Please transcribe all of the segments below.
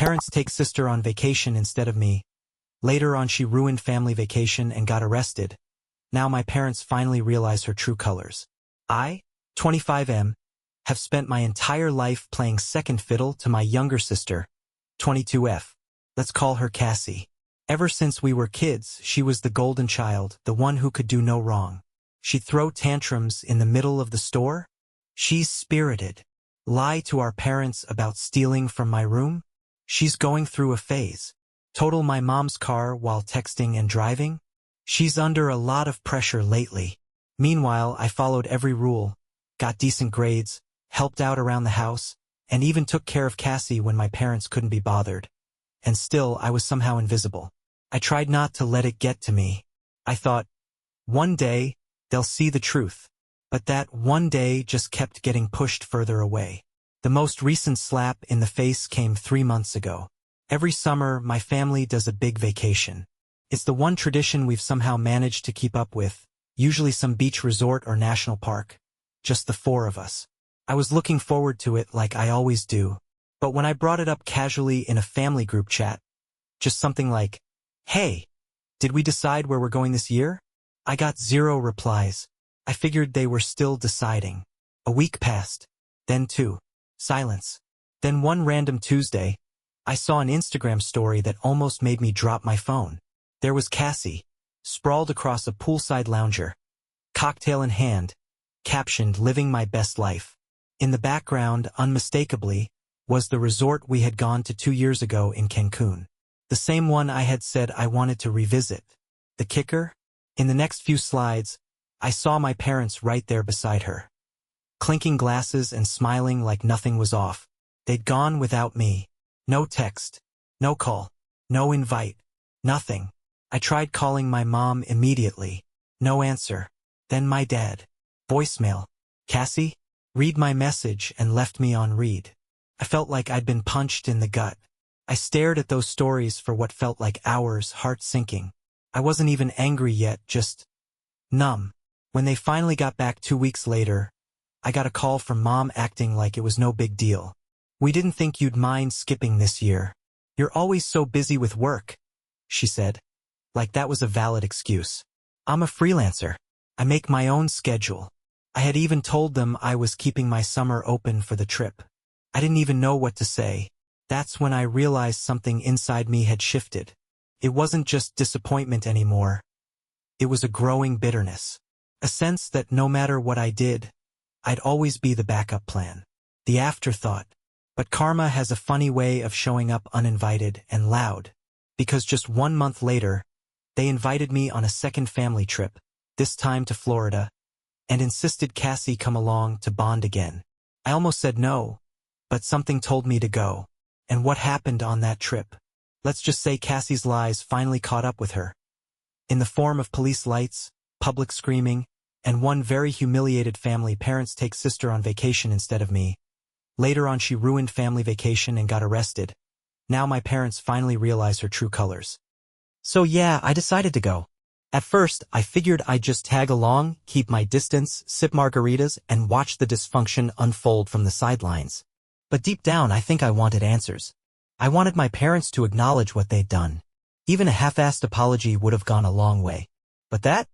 Parents take sister on vacation instead of me. Later on she ruined family vacation and got arrested. Now my parents finally realize her true colors. I, 25M, have spent my entire life playing second fiddle to my younger sister, 22F. Let's call her Cassie. Ever since we were kids, she was the golden child, the one who could do no wrong. She'd throw tantrums in the middle of the store. She's spirited. Lie to our parents about stealing from my room. She's going through a phase. Total my mom's car while texting and driving. She's under a lot of pressure lately. Meanwhile, I followed every rule, got decent grades, helped out around the house, and even took care of Cassie when my parents couldn't be bothered. And still, I was somehow invisible. I tried not to let it get to me. I thought, one day, they'll see the truth. But that one day just kept getting pushed further away. The most recent slap in the face came 3 months ago. Every summer, my family does a big vacation. It's the one tradition we've somehow managed to keep up with, usually some beach resort or national park. Just the 4 of us. I was looking forward to it like I always do. But when I brought it up casually in a family group chat, just something like, "Hey, did we decide where we're going this year?" I got 0 replies. I figured they were still deciding. A week passed. Then 2. Silence. Then one random Tuesday, I saw an Instagram story that almost made me drop my phone. There was Cassie, sprawled across a poolside lounger, cocktail in hand, captioned "Living my best life." In the background, unmistakably, was the resort we had gone to 2 years ago in Cancun. The same one I had said I wanted to revisit. The kicker? In the next few slides, I saw my parents right there beside her. Clinking glasses and smiling like nothing was off. They'd gone without me. No text. No call. No invite. Nothing. I tried calling my mom immediately. No answer. Then my dad. Voicemail. "Cassie?" Read my message and left me on read. I felt like I'd been punched in the gut. I stared at those stories for what felt like hours, heart sinking. I wasn't even angry yet, just numb. When they finally got back 2 weeks later, I got a call from Mom acting like it was no big deal. "We didn't think you'd mind skipping this year. You're always so busy with work," she said. Like that was a valid excuse. I'm a freelancer. I make my own schedule. I had even told them I was keeping my summer open for the trip. I didn't even know what to say. That's when I realized something inside me had shifted. It wasn't just disappointment anymore. It was a growing bitterness. A sense that no matter what I did, I'd always be the backup plan. The afterthought. But karma has a funny way of showing up uninvited and loud. Because just 1 month later, they invited me on a second family trip, this time to Florida, and insisted Cassie come along to bond again. I almost said no, but something told me to go. And what happened on that trip? Let's just say Cassie's lies finally caught up with her. In the form of police lights, public screaming, and one very humiliated family. Parents take sister on vacation instead of me. Later on she ruined family vacation and got arrested. Now my parents finally realize her true colors. So yeah, I decided to go. At first, I figured I'd just tag along, keep my distance, sip margaritas, and watch the dysfunction unfold from the sidelines. But deep down, I think I wanted answers. I wanted my parents to acknowledge what they'd done. Even a half-assed apology would have gone a long way. But that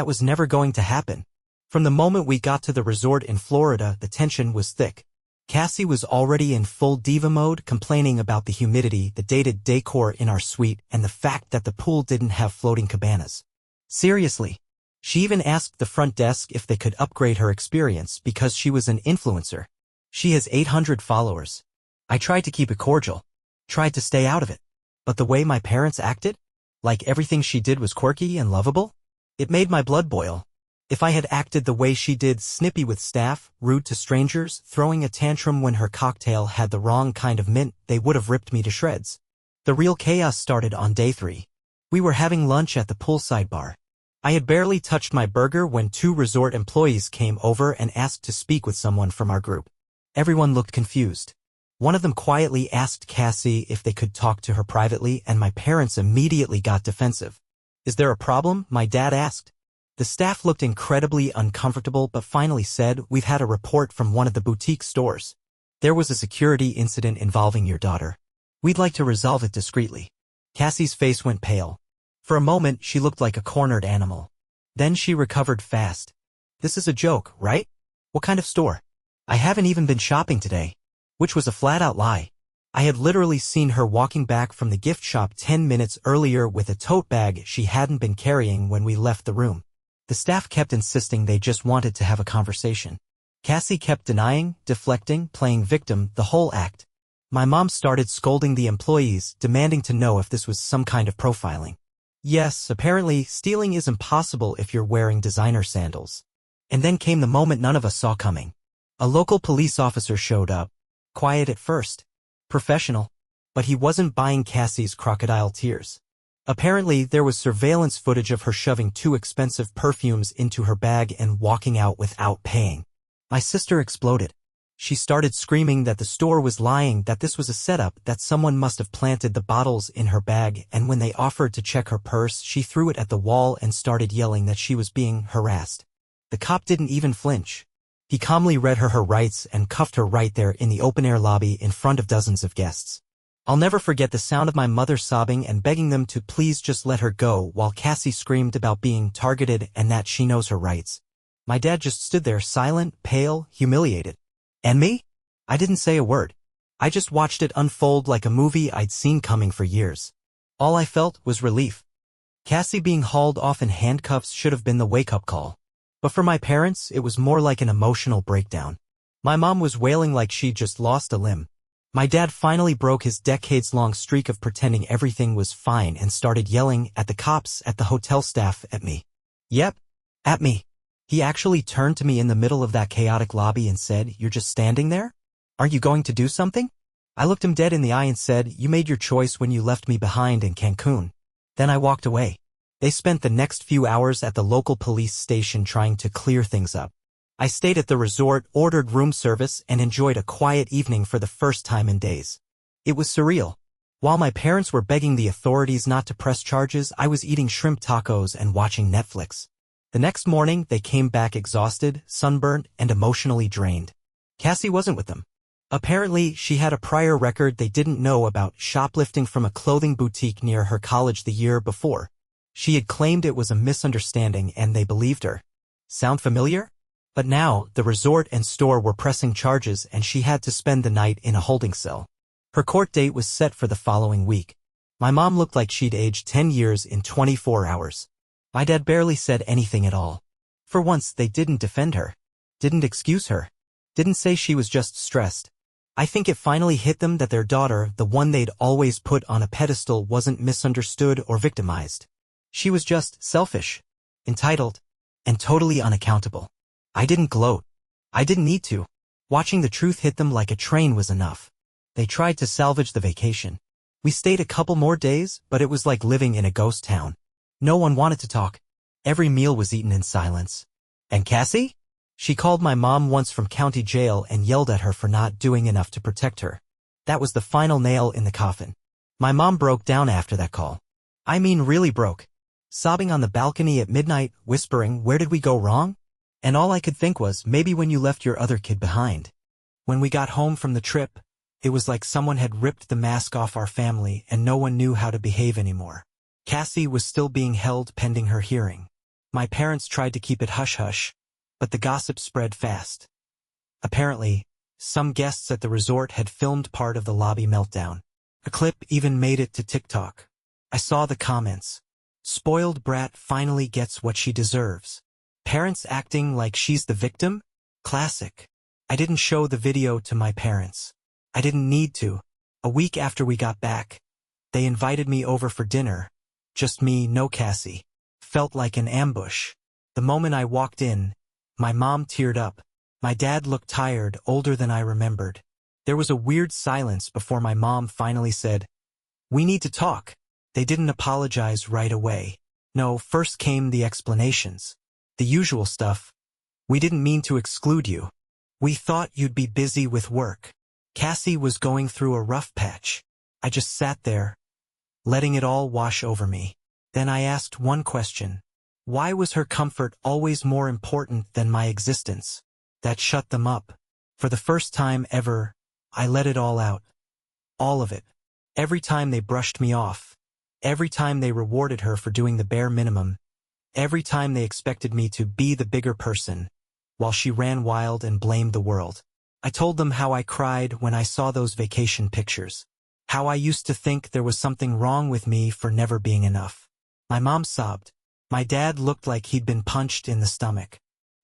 was never going to happen. From the moment we got to the resort in Florida, the tension was thick. Cassie was already in full diva mode, complaining about the humidity, the dated decor in our suite, and the fact that the pool didn't have floating cabanas. Seriously. She even asked the front desk if they could upgrade her experience because she was an influencer. She has 800 followers. I tried to keep it cordial. Tried to stay out of it. But the way my parents acted, like everything she did was quirky and lovable, it made my blood boil. If I had acted the way she did, snippy with staff, rude to strangers, throwing a tantrum when her cocktail had the wrong kind of mint, they would have ripped me to shreds. The real chaos started on day 3. We were having lunch at the poolside bar. I had barely touched my burger when 2 resort employees came over and asked to speak with someone from our group. Everyone looked confused. One of them quietly asked Cassie if they could talk to her privately, and my parents immediately got defensive. "Is there a problem?" my dad asked. The staff looked incredibly uncomfortable but finally said, "We've had a report from one of the boutique stores. There was a security incident involving your daughter. We'd like to resolve it discreetly. Cassie's face went pale. For a moment, she looked like a cornered animal. Then she recovered fast. This is a joke, right? What kind of store? I haven't even been shopping today. Which was a flat-out lie. I had literally seen her walking back from the gift shop 10 minutes earlier with a tote bag she hadn't been carrying when we left the room. The staff kept insisting they just wanted to have a conversation. Cassie kept denying, deflecting, playing victim, the whole act. My mom started scolding the employees, demanding to know if this was some kind of profiling. Yes, apparently, stealing is impossible if you're wearing designer sandals. And then came the moment none of us saw coming. A local police officer showed up. Quiet at first. Professional. But he wasn't buying Cassie's crocodile tears. Apparently, there was surveillance footage of her shoving 2 expensive perfumes into her bag and walking out without paying. My sister exploded. She started screaming that the store was lying, that this was a setup, that someone must have planted the bottles in her bag, and when they offered to check her purse, she threw it at the wall and started yelling that she was being harassed. The cop didn't even flinch. He calmly read her rights and cuffed her right there in the open-air lobby in front of dozens of guests. I'll never forget the sound of my mother sobbing and begging them to please just let her go while Cassie screamed about being targeted and that she knows her rights. My dad just stood there silent, pale, humiliated. And me? I didn't say a word. I just watched it unfold like a movie I'd seen coming for years. All I felt was relief. Cassie being hauled off in handcuffs should have been the wake-up call. But for my parents, it was more like an emotional breakdown. My mom was wailing like she'd just lost a limb. My dad finally broke his decades-long streak of pretending everything was fine and started yelling at the cops, at the hotel staff, at me. Yep, at me. He actually turned to me in the middle of that chaotic lobby and said, "You're just standing there? Aren't you going to do something?" I looked him dead in the eye and said, "You made your choice when you left me behind in Cancun." Then I walked away. They spent the next few hours at the local police station trying to clear things up. I stayed at the resort, ordered room service, and enjoyed a quiet evening for the first time in days. It was surreal. While my parents were begging the authorities not to press charges, I was eating shrimp tacos and watching Netflix. The next morning, they came back exhausted, sunburnt, and emotionally drained. Cassie wasn't with them. Apparently, she had a prior record they didn't know about, shoplifting from a clothing boutique near her college the year before. She had claimed it was a misunderstanding and they believed her. Sound familiar? But now, the resort and store were pressing charges and she had to spend the night in a holding cell. Her court date was set for the following week. My mom looked like she'd aged 10 years in 24 hours. My dad barely said anything at all. For once, they didn't defend her. Didn't excuse her. Didn't say she was just stressed. I think it finally hit them that their daughter, the one they'd always put on a pedestal, wasn't misunderstood or victimized. She was just selfish, entitled, and totally unaccountable. I didn't gloat. I didn't need to. Watching the truth hit them like a train was enough. They tried to salvage the vacation. We stayed a couple more days, but it was like living in a ghost town. No one wanted to talk. Every meal was eaten in silence. And Cassie? She called my mom once from county jail and yelled at her for not doing enough to protect her. That was the final nail in the coffin. My mom broke down after that call. I mean really broke. Sobbing on the balcony at midnight, whispering, "Where did we go wrong?" And all I could think was, maybe when you left your other kid behind. When we got home from the trip, it was like someone had ripped the mask off our family and no one knew how to behave anymore. Cassie was still being held pending her hearing. My parents tried to keep it hush-hush, but the gossip spread fast. Apparently, some guests at the resort had filmed part of the lobby meltdown. A clip even made it to TikTok. I saw the comments. "Spoiled brat finally gets what she deserves. Parents acting like she's the victim? Classic." I didn't show the video to my parents. I didn't need to. A week after we got back, they invited me over for dinner. Just me, no Cassie. Felt like an ambush. The moment I walked in, my mom teared up. My dad looked tired, older than I remembered. There was a weird silence before my mom finally said, "We need to talk." They didn't apologize right away. No, first came the explanations. The usual stuff. "We didn't mean to exclude you. We thought you'd be busy with work." Cassie was going through a rough patch. I just sat there, letting it all wash over me. Then I asked one question. Why was her comfort always more important than my existence? That shut them up. For the first time ever, I let it all out. All of it. Every time they brushed me off. Every time they rewarded her for doing the bare minimum. Every time they expected me to be the bigger person, while she ran wild and blamed the world. I told them how I cried when I saw those vacation pictures. How I used to think there was something wrong with me for never being enough. My mom sobbed. My dad looked like he'd been punched in the stomach.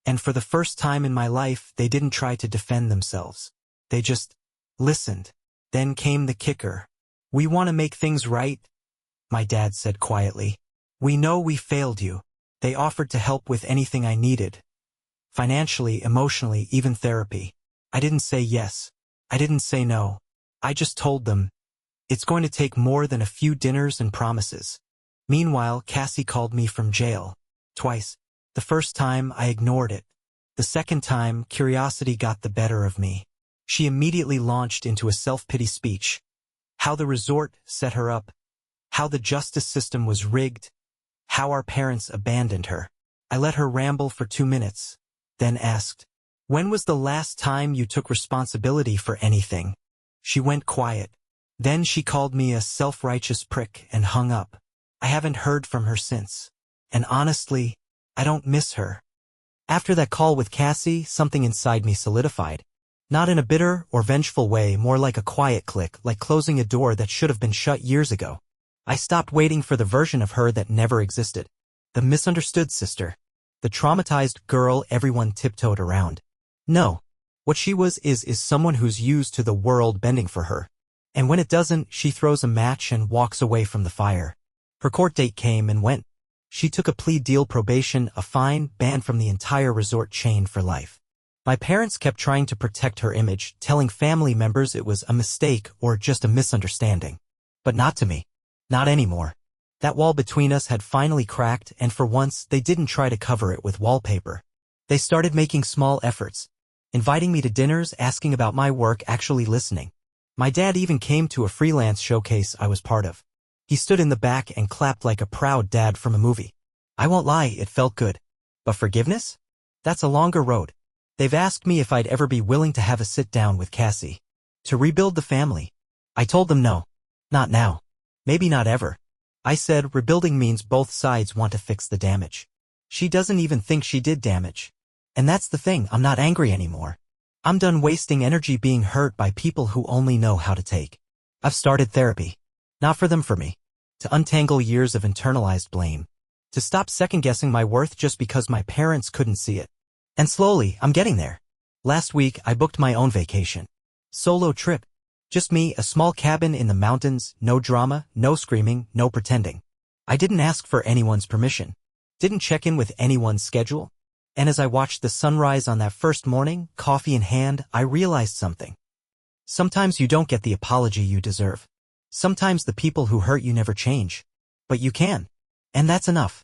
And for the first time in my life, they didn't try to defend themselves. They just listened. Then came the kicker. "We want to make things right," my dad said quietly. "We know we failed you." They offered to help with anything I needed. Financially, emotionally, even therapy. I didn't say yes. I didn't say no. I just told them, it's going to take more than a few dinners and promises. Meanwhile, Cassie called me from jail. Twice. The first time, I ignored it. The second time, curiosity got the better of me. She immediately launched into a self-pity speech. How the resort set her up. How the justice system was rigged. How our parents abandoned her. I let her ramble for 2 minutes, then asked, "When was the last time you took responsibility for anything?" She went quiet. Then she called me a self-righteous prick and hung up. I haven't heard from her since. And honestly, I don't miss her. After that call with Cassie, something inside me solidified. Not in a bitter or vengeful way, more like a quiet click, like closing a door that should have been shut years ago. I stopped waiting for the version of her that never existed. The misunderstood sister. The traumatized girl everyone tiptoed around. No. What she was is someone who's used to the world bending for her. And when it doesn't, she throws a match and walks away from the fire. Her court date came and went. She took a plea deal, probation, a fine, banned from the entire resort chain for life. My parents kept trying to protect her image, telling family members it was a mistake or just a misunderstanding. But not to me. Not anymore. That wall between us had finally cracked, and for once, they didn't try to cover it with wallpaper. They started making small efforts. Inviting me to dinners, asking about my work, actually listening. My dad even came to a freelance showcase I was part of. He stood in the back and clapped like a proud dad from a movie. I won't lie, it felt good. But forgiveness? That's a longer road. They've asked me if I'd ever be willing to have a sit-down with Cassie. To rebuild the family. I told them no. Not now. Maybe not ever. I said rebuilding means both sides want to fix the damage. She doesn't even think she did damage. And that's the thing, I'm not angry anymore. I'm done wasting energy being hurt by people who only know how to take. I've started therapy. Not for them, for me. To untangle years of internalized blame. To stop second-guessing my worth just because my parents couldn't see it. And slowly, I'm getting there. Last week, I booked my own vacation. Solo trip. Just me, a small cabin in the mountains, no drama, no screaming, no pretending. I didn't ask for anyone's permission. Didn't check in with anyone's schedule. And as I watched the sunrise on that first morning, coffee in hand, I realized something. Sometimes you don't get the apology you deserve. Sometimes the people who hurt you never change. But you can. And that's enough.